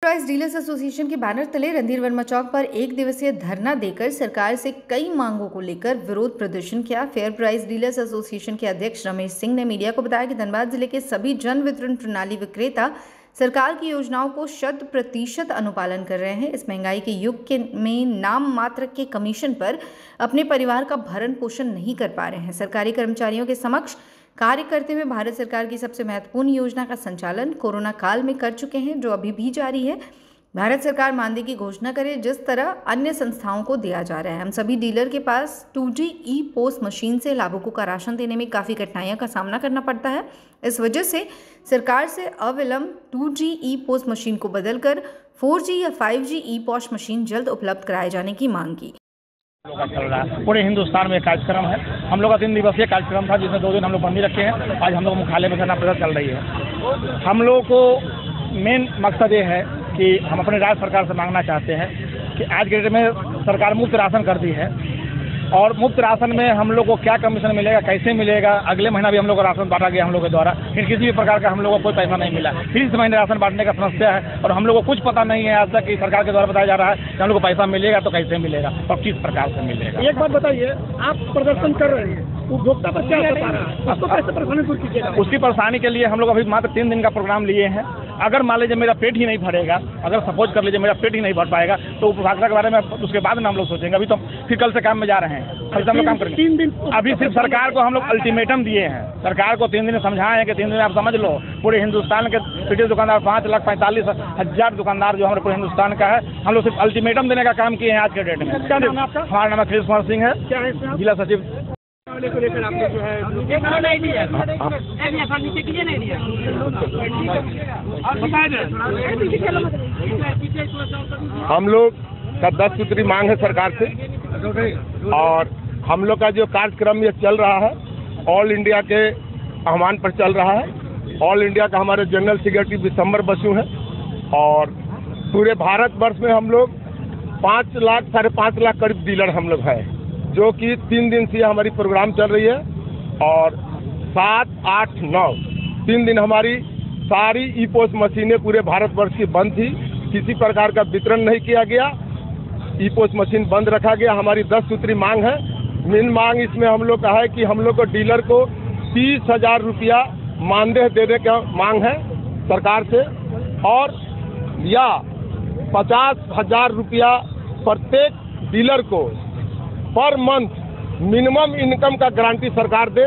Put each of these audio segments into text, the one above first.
Price dealers association के banner तले रणधीर वर्मा चौक पर एक दिवसीय धरना देकर सरकार से कई मांगों को लेकर विरोध प्रदर्शन किया। फेयर प्राइस डीलर्स एसोसिएशन के अध्यक्ष रमेश सिंह ने मीडिया को बताया कि धनबाद जिले के सभी जन वितरण प्रणाली विक्रेता सरकार की योजनाओं को 100% अनुपालन कर रहे हैं। इस महंगाई के युग में नाम मात्र के कमीशन पर अपने परिवार का भरण पोषण नहीं कर पा रहे हैं। सरकारी कर्मचारियों के समक्ष कार्य करते हुए भारत सरकार की सबसे महत्वपूर्ण योजना का संचालन कोरोना काल में कर चुके हैं, जो अभी भी जारी है। भारत सरकार मानदेय की घोषणा करे जिस तरह अन्य संस्थाओं को दिया जा रहा है। हम सभी डीलर के पास 2G ई-पोस्ट मशीन से लाभुकों का राशन देने में काफ़ी कठिनाइयों का सामना करना पड़ता है। इस वजह से सरकार से अविलंब 2G ई-पोस्ट मशीन को बदलकर 4G या 5G ई-पोस्ट मशीन जल्द उपलब्ध कराए जाने की मांग की। चल रहा है पूरे हिंदुस्तान में कार्यक्रम है। हम लोग का 3 दिवसीय कार्यक्रम था, जिसमें 2 दिन हम लोग बंदी रखे हैं। आज हम लोग मुख्यालय में धरना प्रदर्शन चल रही है। हम लोग को मेन मकसद ये है कि हम अपने राज्य सरकार से मांगना चाहते हैं कि आज के डेट में सरकार मुफ्त राशन कर दी है, और मुफ्त राशन में हम लोग को क्या कमीशन मिलेगा, कैसे मिलेगा। अगले महीना भी हम लोग को राशन बांटा गया हम लोग के द्वारा, फिर किसी भी प्रकार का हम लोग को कोई पैसा नहीं मिला। फिर इस महीने राशन बांटने का समस्या है, और हम लोग को कुछ पता नहीं है आज तक कि सरकार के द्वारा बताया जा रहा है कि हम लोग को पैसा मिलेगा तो कैसे मिलेगा और किस प्रकार से मिलेगा। एक बात बताइए, आप प्रदर्शन कर रहे हैं, उपभोक्ता पर क्या बता रहा है, उसको कैसे परेशानी दूर कीजिएगा? उसकी परेशानी के लिए हम लोग अभी मात्र 3 दिन का प्रोग्राम लिए हैं। अगर मान लीजिए मेरा पेट ही नहीं भरेगा, अगर सपोज कर लीजिए मेरा पेट ही नहीं भर पाएगा, तो उपभोक्ता के बारे में उसके बाद में हम लोग सोचेंगे। अभी तो फिर कल से काम में जा रहे हैं, कल से हम लोग काम करेंगे। 3 दिन अभी सिर्फ सरकार को हम लोग अल्टीमेटम दिए हैं। सरकार को 3 दिन समझाए हैं कि 3 दिन आप समझ लो। पूरे हिंदुस्तान के रिटेल दुकानदार 5,45,000 दुकानदार जो हमारे पूरे हिंदुस्तान का है, हम लोग सिर्फ अल्टीमेटम देने का काम किए हैं आज के डेट में। क्या नाम है आपका? हमारा नाम कृष्ण कुमार सिंह है, क्या है इसमें? जिला सचिव। को लेकर आपको जो है हम लोग का 10 सूत्री मांग है सरकार से, और हम लोग का जो कार्यक्रम ये चल रहा है ऑल इंडिया के आह्वान पर चल रहा है। ऑल इंडिया का हमारे जनरल सेक्रेटरी विशंबर बसु है, और पूरे भारतवर्ष में हम लोग 5 लाख 5.5 लाख करीब डीलर हम लोग हैं, जो कि 3 दिन से हमारी प्रोग्राम चल रही है। और 7, 8, 9 3 दिन हमारी सारी ई-पोस्ट मशीनें पूरे भारतवर्ष की बंद थी। किसी प्रकार का वितरण नहीं किया गया, ई-पोस्ट मशीन बंद रखा गया। हमारी 10 सूत्री मांग है। मेन मांग इसमें हम लोग का है कि हम लोग को डीलर को 30,000 रुपया मानदेय देने का मांग है सरकार से, और या 50,000 रुपया प्रत्येक डीलर को पर मंथ मिनिमम इनकम का गारंटी सरकार दे।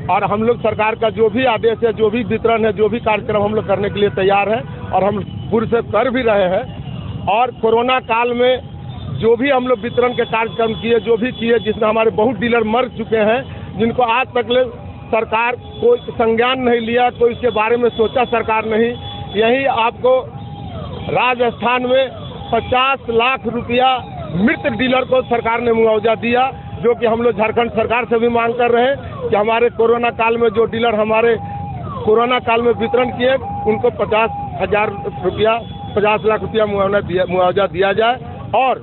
और हम लोग सरकार का जो भी आदेश है, जो भी वितरण है, जो भी कार्यक्रम हम लोग करने के लिए तैयार है, और हम पूर्व से कर भी रहे हैं। और कोरोना काल में जो भी हम लोग वितरण के कार्यक्रम किए, जो भी किए, जिसमें हमारे बहुत डीलर मर चुके हैं, जिनको आज तक ले सरकार कोई संज्ञान नहीं लिया, कोई इसके बारे में सोचा सरकार नहीं। यही आपको राजस्थान में 50 लाख रुपया मृत डीलर को सरकार ने मुआवजा दिया, जो कि हम लोग झारखंड सरकार से भी मांग कर रहे हैं कि हमारे कोरोना काल में जो डीलर हमारे कोरोना काल में वितरण किए, उनको 50,000 रुपया 50 लाख रुपया मुआवजा दिया जाए। और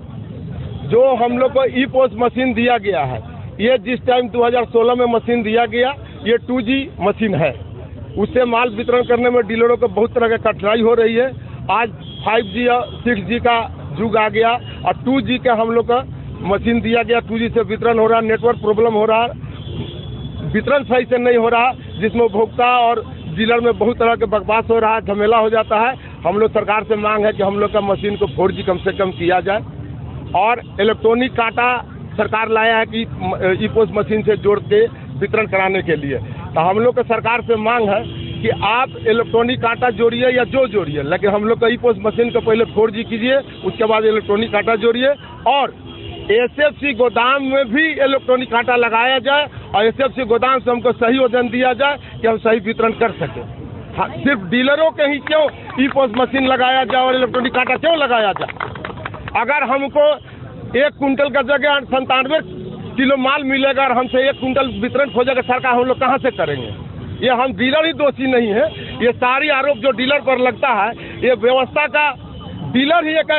जो हम लोग को ई-पोस्ट मशीन दिया गया है, ये जिस टाइम 2016 में मशीन दिया गया, ये 2G मशीन है। उससे माल वितरण करने में डीलरों को बहुत तरह की कठिनाई हो रही है। आज 5G और 6G का युग आ गया, और 2G का हम लोग का मशीन दिया गया। 2G से वितरण हो रहा है, नेटवर्क प्रॉब्लम हो रहा है, वितरण सही से नहीं हो रहा, जिसमें उपभोक्ता और डीलर में बहुत तरह के बकवास हो रहा है, झमेला हो जाता है। हम लोग सरकार से मांग है कि हम लोग का मशीन को 4G कम से कम किया जाए। और इलेक्ट्रॉनिक कांटा सरकार लाया है कि ई-पोस्ट मशीन से जोड़ के वितरण कराने के लिए। तो हम लोग का सरकार से मांग है कि आप इलेक्ट्रॉनिक कांटा जोड़िए या जो जोड़िए, लेकिन हम लोग का ई-पोस्ट मशीन को पहले 4G कीजिए, उसके बाद इलेक्ट्रॉनिक कांटा जोड़िए। और SFC गोदाम में भी इलेक्ट्रॉनिक कांटा लगाया जाए, और SFC गोदाम से हमको सही वजन दिया जाए कि हम सही वितरण कर सकें। हाँ, सिर्फ डीलरों के ही क्यों ई-पोस्ट मशीन लगाया जाए और इलेक्ट्रॉनिक कांटा क्यों लगाया जाए? अगर हमको 1 कुंटल का जगह 97 किलो माल मिलेगा, और हमसे 1 कुंटल वितरण खोजेगा सरकार, हम लोग कहाँ से करेंगे? ये हम डीलर ही दोषी नहीं है। ये सारी आरोप जो डीलर पर लगता है, ये व्यवस्था का डीलर ही एक